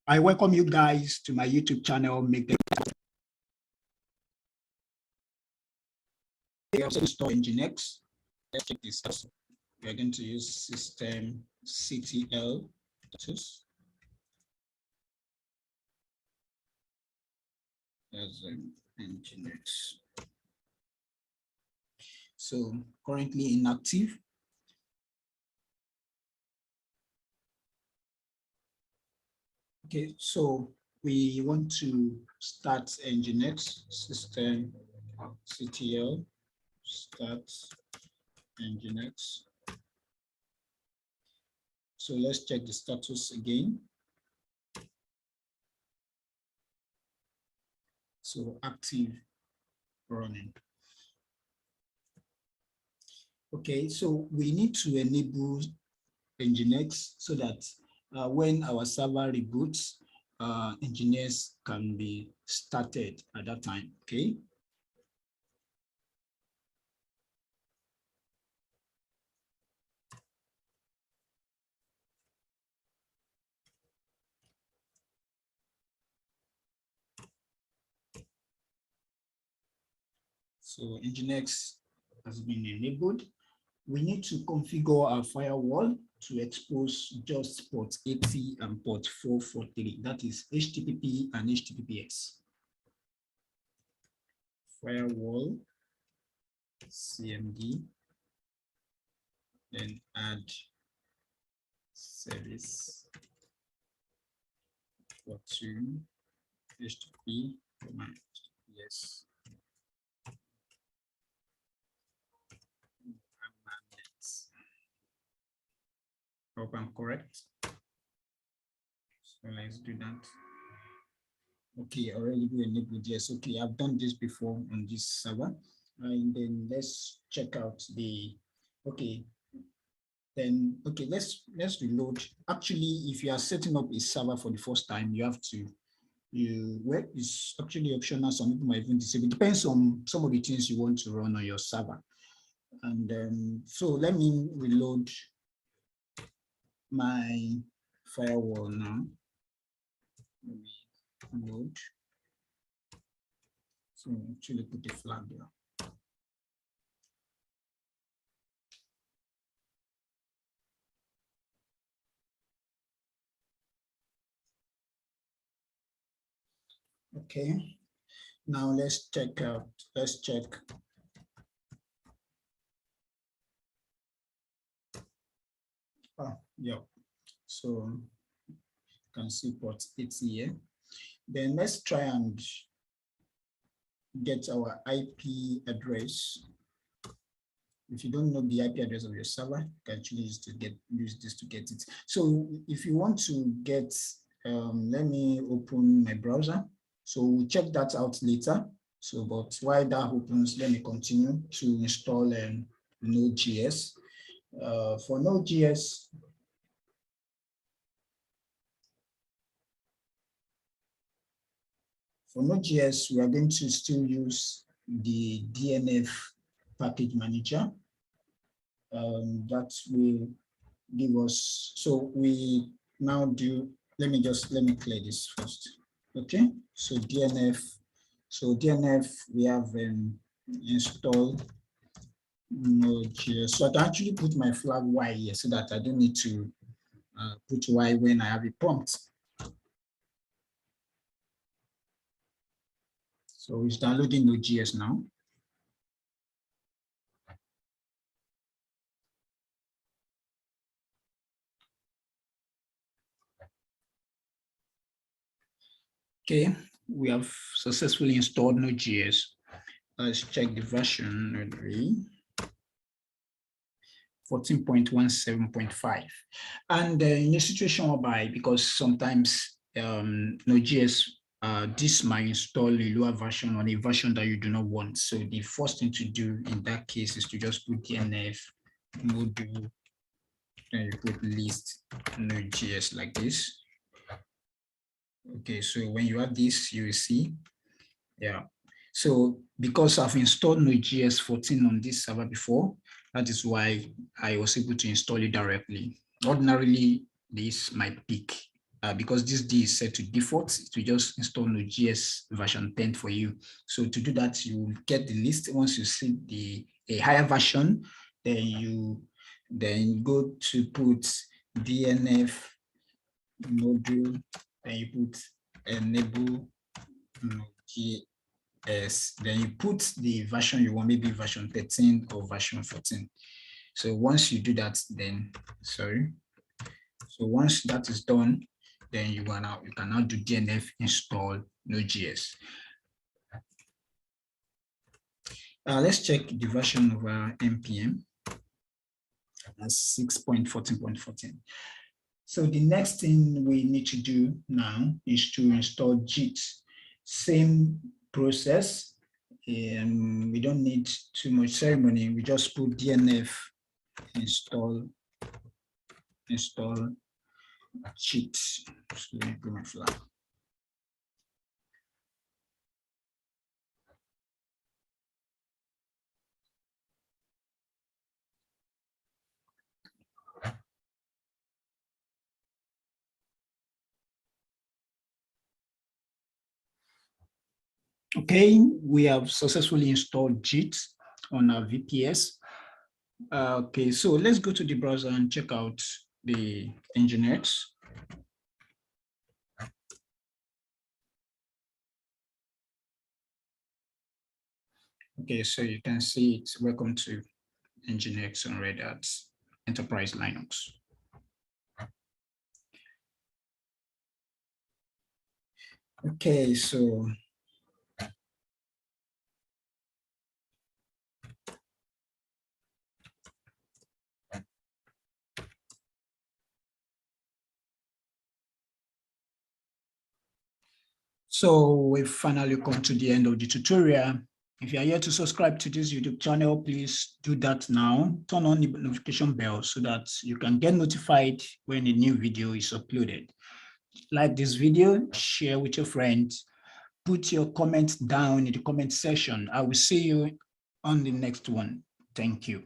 I welcome you guys to my YouTube channel. Make the also install Nginx. Let's check this out. We are going to use system CTL as Nginx. So currently inactive. Okay, so we want to start Nginx system CTL start Nginx. So let's check the status again. So active, running. Okay, so we need to enable Nginx so that when our server reboots, Nginx can be started at that time, okay? So Nginx has been enabled. We need to configure our firewall to expose just port 80 and port 443. That is HTTP and HTTPS. Firewall, CMD, then add service port 2, HTTP, HTTPS. Hope I'm correct. So let's do that. Okay, already we enabled yes. Okay, I've done this before on this server. And then let's check out the okay. Then okay, let's reload. Actually, if you are setting up a server for the first time, you have to where is actually optional. Some people might even disable. It depends on some of the things you want to run on your server. And so let me reload my firewall now. Load. So actually put the flag there. Okay. Now let's check out. Let's check. Yeah. So you can see port 80 here. Then let's try and get our IP address. If you don't know the IP address of your server, you can actually use this to get it. So if you want to get, let me open my browser. So we'll check that out later. So, but while that opens, let me continue to install Node.js. For Node.js, we are going to still use the DNF package manager. That will give us, so we now do, let me clear this first. Okay, so DNF, we have installed Node.js. So I can actually put my flag Y here so that I don't need to put Y when I have a prompt. So it's downloading Node.js now. Okay, we have successfully installed Node.js. Let's check the version, Node 14.17.5. And in a situation whereby, because sometimes Node.js, this might install a lower version on a version that you do not want. So the first thing to do in that case is to just put DNF module, then you put list Node.js like this. Okay, so when you have this, you will see, yeah. So because I've installed Node.js 14 on this server before, that is why I was able to install it directly. Ordinarily, this might pick because this D is set to default, it will just install Node.js version 10 for you. So to do that, you will get the list. Once you see a higher version, then you go to put DNF module, then you put enable Node.js, then you put the version you want, maybe version 13 or version 14. So once you do that, then once that is done, then you can now do DNF install Node.js. Let's check the version of our npm. That's 6.14.14. So the next thing we need to do now is to install GIT. Same process. We don't need too much ceremony. We just put DNF install GIT. So let me put my flag. Okay, we have successfully installed GIT on our VPS. Okay, so let's go to the browser and check out the Nginx. Okay, so you can see it. Welcome to Nginx on Red Hat Enterprise Linux. Okay, so we've finally come to the end of the tutorial. If you are here to subscribe to this YouTube channel, please do that now. Turn on the notification bell so that you can get notified when a new video is uploaded. Like this video, share with your friends, put your comments down in the comment section. I will see you on the next one. Thank you.